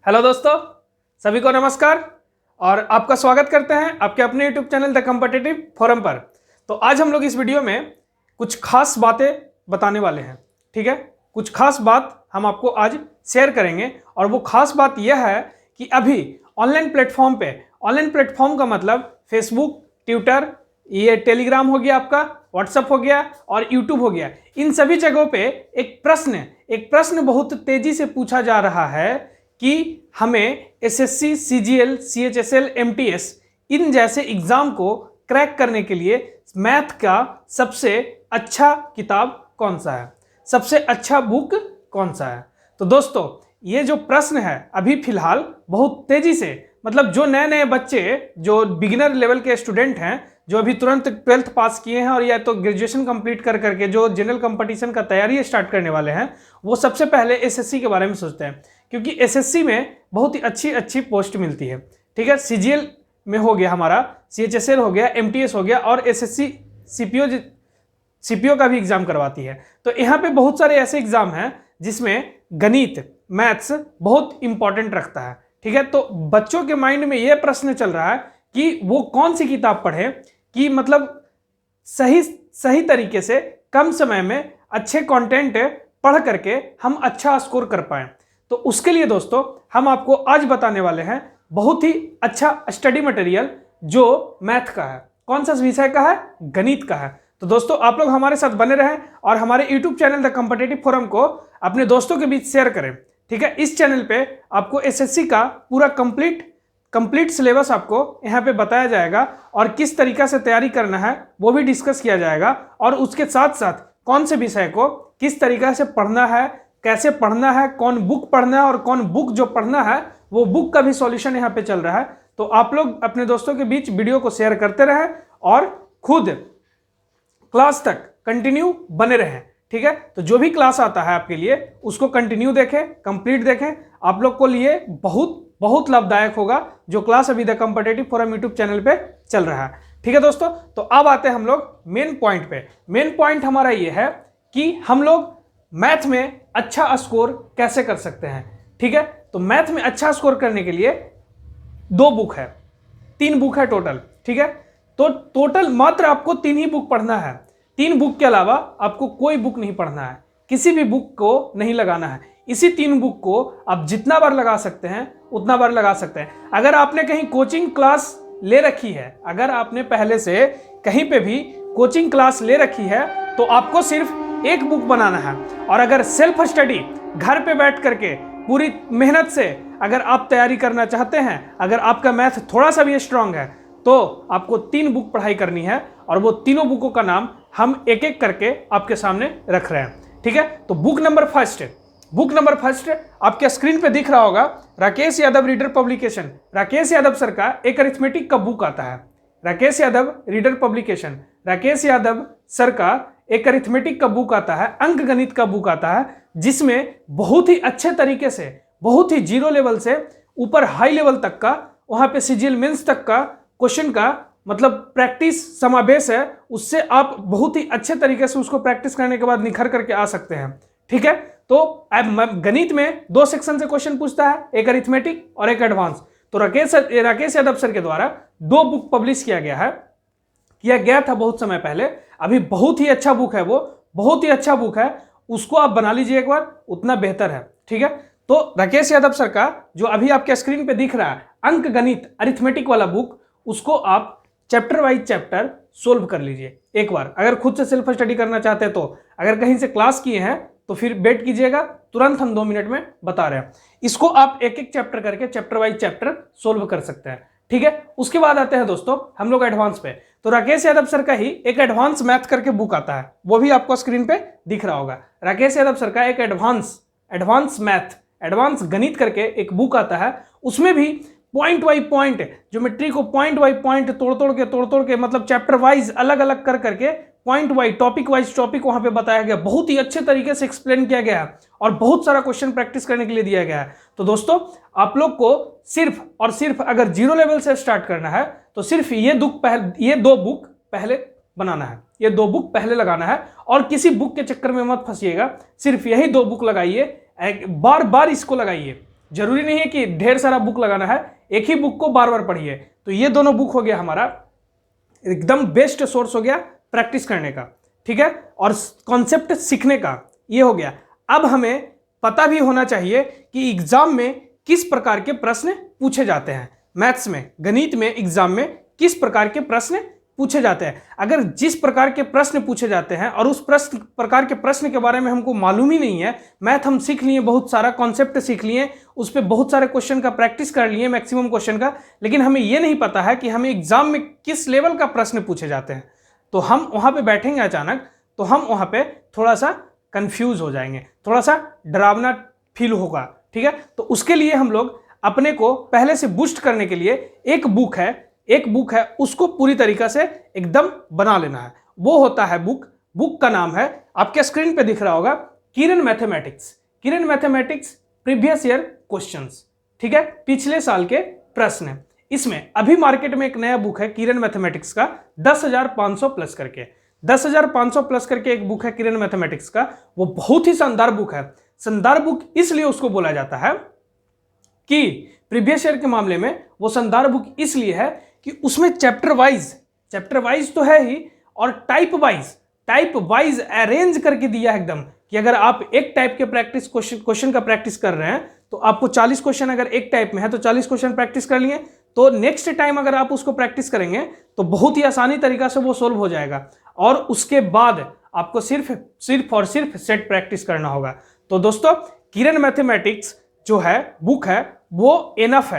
Hello दोस्तों, सभी को नमस्कार और आपका स्वागत करते हैं आपके अपने YouTube channel the competitive forum पर। तो आज हम लोग इस वीडियो में कुछ खास बातें बताने वाले हैं। ठीक है, कुछ खास बात हम आपको आज शेयर करेंगे और वो खास बात यह है कि अभी ऑनलाइन प्लेटफॉर्म का मतलब फेसबुक, ट्विटर, ये टेलीग्राम हो गया, आपका व्हाट्सएप हो गया और यूट्यूब हो गया। इन सभी जगहों पे एक प्रश्न बहुत तेजी से पूछा जा रहा है कि हमें एसएससी, सीजीएल, सीएचएसएल, एमटीएस इन जैसे एग्जाम को क्रैक करने के लिए मैथ का सबसे अच्छा किताब कौन सा है, सबसे अच्छा बुक कौन सा है। तो दोस्तों, ये जो प्रश्न है अभी फिलहाल बहुत तेजी से, मतलब जो नए बच्चे, जो बिगिनर लेवल के स्टूडेंट हैं, जो अभी तुरंत 12th पास किए हैं और या तो ग्रेजुएशन कंप्लीट कर करके जो जनरल कंपटीशन का तैयारी स्टार्ट करने वाले हैं, वो सबसे पहले एसएससी के बारे में सोचते हैं, क्योंकि एसएससी में बहुत ही अच्छी पोस्ट मिलती है। ठीक है, सीजीएल में हो गया हमारा, सीएचएसएल हो गया, एमटीएस हो गया और एसएससी सीपीओ का भी एग्जाम करवाती है। तो यहाँ पे बहुत सारे ऐसे एग्जाम हैं जिसमें गणित, मैथ्स बहुत इंपॉर्टेंट रखता है। ठीक है, तो बच्चों के माइंड में यह प्रश्न चल रहा है कि वो कौन सी किताब पढ़े कि मतलब सही तरीके से कम समय में अच्छे कंटेंट पढ़ करके हम अच्छा स्कोर कर पाए। तो उसके लिए दोस्तों हम आपको आज बताने वाले हैं बहुत ही अच्छा स्टडी मटेरियल जो मैथ का है। कौन सा विषय का है? गणित का है। तो दोस्तों आप लोग हमारे साथ बने रहें और हमारे YouTube channel the competitive forum को अपने दोस्तों के बीच शेयर करें। ठीक है, इस चैनल पे आपको एसएससी का पूरा कंप्लीट सिलेबस आपको यहाँ पे बताया जाएगा और किस तरीका से तैयारी करना है वो भी डिस्कस किया जाएगा, और उसके साथ साथ कौन से विषय को किस तरीका से पढ़ना है, कैसे पढ़ना है, कौन बुक पढ़ना है और कौन बुक जो पढ़ना है वो बुक का भी सॉल्यूशन यहाँ पे चल रहा है। तो आप लोग अपने दोस्तों के बीच वीडियो को शेयर करते रहें और खुद क्लास तक कंटिन्यू बने रहें। ठीक है, तो जो भी क्लास आता है आपके लिए उसको कंटिन्यू देखें, कंप्लीट देखें। आप लोग को लिए बहुत लाभदायक होगा जो क्लास अभी the competitive forum YouTube channel पे चल रहा है। ठीक है दोस्तों, तो अब आते हैं हम लोग मेन पॉइंट पे। मेन पॉइंट हमारा ये है कि हम लोग मैथ में अच्छा स्कोर कैसे कर सकते हैं। ठीक है, तो मैथ में अच्छा स्कोर करने के लिए 2 बुक है, 3 बुक है टोटल। ठीक है, तो टोटल मात्र आपको 3 ही बुक पढ़ना है। 3 बुक के अलावा आपको कोई बुक नहीं पढ़ना है, किसी भी बुक को नहीं लगाना है। इसी 3 बुक को आप जितना बार लगा सकते हैं उतना बार लगा सकते हैं। अगर आपने कहीं कोचिंग क्लास ले रखी है, अगर आपने पहले से कहीं पे भी कोचिंग क्लास ले रखी है तो आपको सिर्फ एक बुक बनाना है, और अगर सेल्फ स्टडी घर पे बैठ करके पूरी मेहनत से अगर आप तैयारी करना चाहते हैं, अगर आपका मैथ थोड़ा सा भी स्ट्रांग है, तो आपको 3 बुक पढ़ाई करनी है और वो तीनों बुकों का नाम हम एक एक करके आपके सामने रख रहे हैं। ठीक है, तो बुक नंबर फर्स्ट आपके स्क्रीन पे दिख रहा होगा, Rakesh Yadav reader publication. Rakesh Yadav sir का एक अरिथमेटिक का बुक आता है, Rakesh Yadav reader publication. Rakesh Yadav sir का एक अरिथमेटिक का बुक आता है, अंक गणित का बुक आता है, जिसमें बहुत ही अच्छे तरीके से, बहुत ही जीरो लेवल से ऊपर हाई लेवल तक का, वहां पे सीजीएल मेंस तक का क्वेश्चन का मतलब प्रैक्टिस समावेश है। उससे आप बहुत ही अच्छे तरीके से उसको प्रैक्टिस करने के बाद निखर करके आ सकते हैं। ठीक है, तो गणित में 2 सेक्शन से क्वेश्चन पूछता है, एक अरिथमेटिक और एक एडवांस। तो राकेश यादव सर के द्वारा 2 बुक पब्लिश किया गया था बहुत समय पहले। अभी बहुत ही अच्छा बुक है, वो बहुत ही अच्छा बुक है, उसको आप बना लीजिए एक बार, उतना बेहतर है। ठीक है, तो राकेश यादव सर का जो अभी आपके स्क्रीन पे दिख रहा है अंक गणित अरिथमेटिक वाला बुक, उसको आप चैप्टर वाइज चैप्टर सोल्व कर लीजिए एक बार। अगर खुद से सेल्फ स्टडी करना चाहते हैं, तो अगर कहीं से क्लास किए हैं तो फिर वेट कीजिएगा, तुरंत हम 2 मिनट में बता रहे हैं। इसको आप एक एक चैप्टर करके चैप्टर वाइज चैप्टर सोल्व कर सकते हैं। ठीक है, उसके बाद आते हैं दोस्तों हम लोग एडवांस पे। तो राकेश यादव सर का ही एक एडवांस मैथ करके बुक आता है, वो भी आपको स्क्रीन पे दिख रहा होगा। राकेश यादव सर का एक एडवांस मैथ, एडवांस गणित करके एक बुक आता है। उसमें भी पॉइंट बाई पॉइंट ज्योमेट्री को पॉइंट बाई पॉइंट तोड़ के मतलब चैप्टर वाइज अलग अलग कर करके पॉइंट वाइज टॉपिक वहां पे बताया गया, बहुत ही अच्छे तरीके से एक्सप्लेन किया गया है और बहुत सारा क्वेश्चन प्रैक्टिस करने के लिए दिया गया है। तो दोस्तों आप लोग को सिर्फ और सिर्फ अगर जीरो लेवल से स्टार्ट करना है तो सिर्फ ये 2 बुक पहले बनाना है, ये 2 बुक पहले लगाना है, और किसी बुक के चक्कर में मत फंसिएगा। सिर्फ यही 2 बुक लगाइए, बार बार इसको लगाइए, जरूरी नहीं है कि ढेर सारा बुक लगाना है, एक ही बुक को बार बार पढ़िए। तो ये दोनों बुक हो गया हमारा एकदम बेस्ट सोर्स हो गया प्रैक्टिस करने का, ठीक है, और कॉन्सेप्ट सीखने का ये हो गया। अब हमें पता भी होना चाहिए कि एग्जाम में किस प्रकार के प्रश्न पूछे जाते हैं, मैथ्स में, गणित में, एग्जाम में किस प्रकार के प्रश्न पूछे जाते हैं। अगर जिस प्रकार के प्रश्न पूछे जाते हैं और उस प्रकार के प्रश्न के बारे में हमको मालूम ही नहीं है, मैथ हम सीख लिए, बहुत सारा कॉन्सेप्ट सीख लिए, उस पर बहुत सारे क्वेश्चन का प्रैक्टिस कर लिए, मैक्सिमम क्वेश्चन का, लेकिन हमें यह नहीं पता है कि हमें एग्जाम में किस लेवल का प्रश्न पूछे जाते हैं, तो हम वहां पे बैठेंगे अचानक, तो हम वहां पे थोड़ा सा कंफ्यूज हो जाएंगे, थोड़ा सा डरावना फील होगा, ठीक है। तो उसके लिए हम लोग अपने को पहले से बूस्ट करने के लिए एक बुक है उसको पूरी तरीका से एकदम बना लेना है। वो होता है बुक का नाम है, आपके स्क्रीन पे दिख रहा होगा, किरण मैथमेटिक्स प्रीवियस ईयर क्वेश्चंस, ठीक है, पिछले साल के प्रश्न। इसमें अभी मार्केट में एक नया बुक है किरण मैथमेटिक्स का 10,500 प्लस करके, 10,500 प्लस करके एक बुक है किरण मैथमेटिक्स का। वो बहुत ही शानदार बुक है। शानदार बुक इसलिए उसको बोला जाता है कि प्रीवियस ईयर के मामले में वो शानदार बुक इसलिए है कि उसमें चैप्टर वाइज तो है ही, और टाइप वाइज अरेंज करके दिया है एकदम, कि अगर आप एक टाइप के प्रैक्टिस क्वेश्चन का प्रैक्टिस कर रहे हैं तो आपको 40 क्वेश्चन, अगर एक टाइप में है तो 40 क्वेश्चन प्रैक्टिस कर लिए, तो नेक्स्ट टाइम अगर आप उसको प्रैक्टिस करेंगे तो बहुत ही आसानी तरीका से वो सोल्व हो जाएगा, और उसके बाद आपको सिर्फ और सिर्फ सेट प्रैक्टिस करना होगा। तो दोस्तों, किरण मैथमेटिक्स जो है बुक है वो एनफ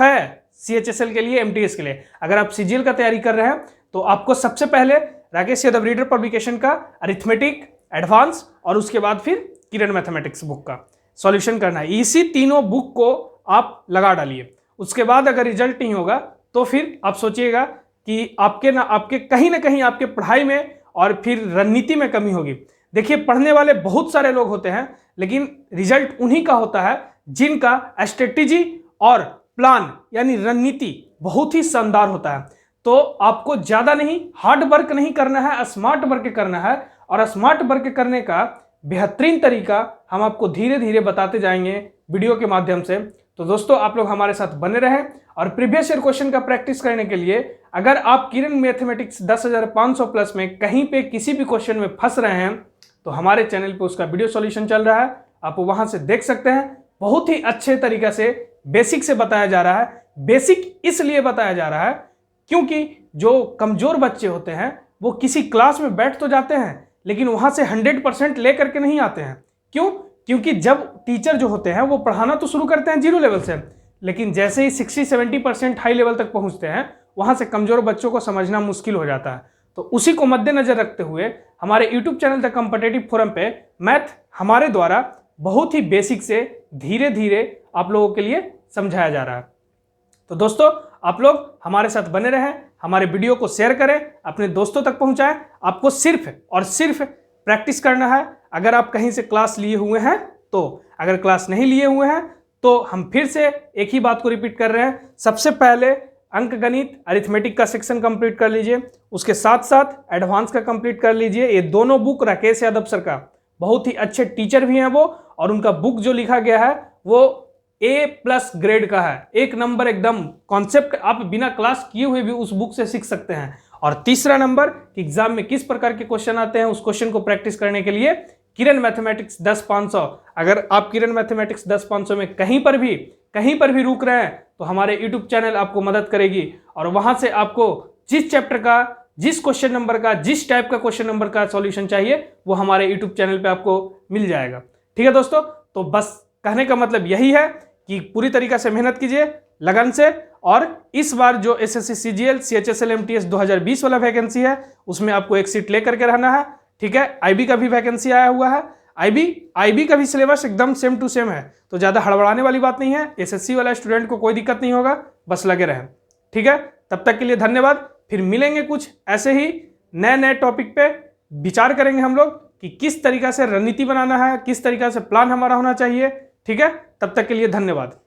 है CHSL के लिए, MTS के लिए। अगर आप CGL का तैयारी कर रहे हैं तो आपको सबसे पहले राकेश यादव रीडर पब्लिकेशन का अरिथमेटिक एडवांस और उसके बाद फिर किरण मैथमेटिक्स बुक का सॉल्यूशन करना है। इसी तीनों बुक को आप लगा डालिए। उसके बाद अगर रिजल्ट नहीं होगा तो फिर आप सोचिएगा कि आपके कहीं ना कहीं आपके पढ़ाई में और फिर रणनीति में कमी होगी। देखिए, पढ़ने वाले बहुत सारे लोग होते हैं, लेकिन रिजल्ट उन्हीं का होता है जिनका स्ट्रेटेजी और प्लान यानी रणनीति बहुत ही शानदार होता है। तो आपको ज्यादा नहीं, हार्ड वर्क नहीं करना है, स्मार्ट वर्क करना है, और स्मार्ट वर्क करने का बेहतरीन तरीका हम आपको धीरे धीरे बताते जाएंगे वीडियो के माध्यम से। तो दोस्तों, आप लोग हमारे साथ बने रहें, और प्रीवियस ईयर क्वेश्चन का प्रैक्टिस करने के लिए अगर आप किरण मैथमेटिक्स 10,500 प्लस में कहीं पे किसी भी क्वेश्चन में फंस रहे हैं तो हमारे चैनल पे उसका वीडियो सॉल्यूशन चल रहा है, आप वहां से देख सकते हैं। बहुत ही अच्छे तरीके से बेसिक से बताया जा रहा है। बेसिक इसलिए बताया जा रहा है क्योंकि जो कमजोर बच्चे होते हैं वो किसी क्लास में बैठ तो जाते हैं, लेकिन वहां से 100% ले करके नहीं आते हैं। क्यों? क्योंकि जब टीचर जो होते हैं वो पढ़ाना तो शुरू करते हैं 0 लेवल से, लेकिन जैसे ही 60-70% हाई लेवल तक पहुंचते हैं वहां से कमजोर बच्चों को समझना मुश्किल हो जाता है। तो उसी को मद्देनजर रखते हुए हमारे YouTube channel the competitive forum पे मैथ हमारे द्वारा बहुत ही बेसिक से धीरे धीरे आप लोगों के लिए समझाया जा रहा है। तो दोस्तों, आप लोग हमारे साथ बने रहें, हमारे वीडियो को शेयर करें, अपने दोस्तों तक पहुंचाएं। आपको सिर्फ और सिर्फ प्रैक्टिस करना है। अगर आप कहीं से क्लास लिए हुए हैं तो, अगर क्लास नहीं लिए हुए हैं तो हम फिर से एक ही बात को रिपीट कर रहे हैं। सबसे पहले अंक गणित अरिथमेटिक का सेक्शन कंप्लीट कर लीजिए, उसके साथ साथ एडवांस का कंप्लीट कर लीजिए। ये दोनों बुक राकेश यादव सर का, बहुत ही अच्छे टीचर भी हैं वो, और उनका बुक जो लिखा गया है वो A+ ग्रेड का है, 1 नंबर एकदम। कॉन्सेप्ट आप बिना क्लास किए हुए भी उस बुक से सीख सकते हैं। और तीसरा नंबर कि एग्जाम में किस प्रकार के क्वेश्चन आते हैं, उस क्वेश्चन को प्रैक्टिस करने के लिए किरण मैथमेटिक्स 10,500। अगर आप किरण मैथमेटिक्स 10,500 में कहीं पर भी रुक रहे हैं तो हमारे यूट्यूब चैनल आपको मदद करेगी, और वहां से आपको जिस चैप्टर का, जिस क्वेश्चन नंबर का, जिस टाइप का क्वेश्चन नंबर का सॉल्यूशन चाहिए वो हमारे यूट्यूब चैनल पे आपको मिल जाएगा। ठीक है दोस्तों, तो बस कहने का मतलब यही है कि पूरी तरीके से मेहनत कीजिए लगन से, और इस बार जो SSC CGL CHSL MTS 2020 वाला वैकेंसी है उसमें आपको एक सीट लेकर के रहना है। ठीक है, IB का भी वैकेंसी आया हुआ है। IB का भी सिलेबस एकदम सेम टू सेम है, तो ज़्यादा हड़बड़ाने वाली बात नहीं है। SSC वाला स्टूडेंट को कोई दिक्कत नहीं होगा, बस लगे रहें। ठीक है, तब तक के लिए धन्यवाद। फिर मिलेंगे कुछ ऐसे ही नए टॉपिक पे, विचार करेंगे हम लोग कि किस तरीका से रणनीति बनाना है, किस तरीका से प्लान हमारा होना चाहिए। ठीक है, तब तक के लिए धन्यवाद।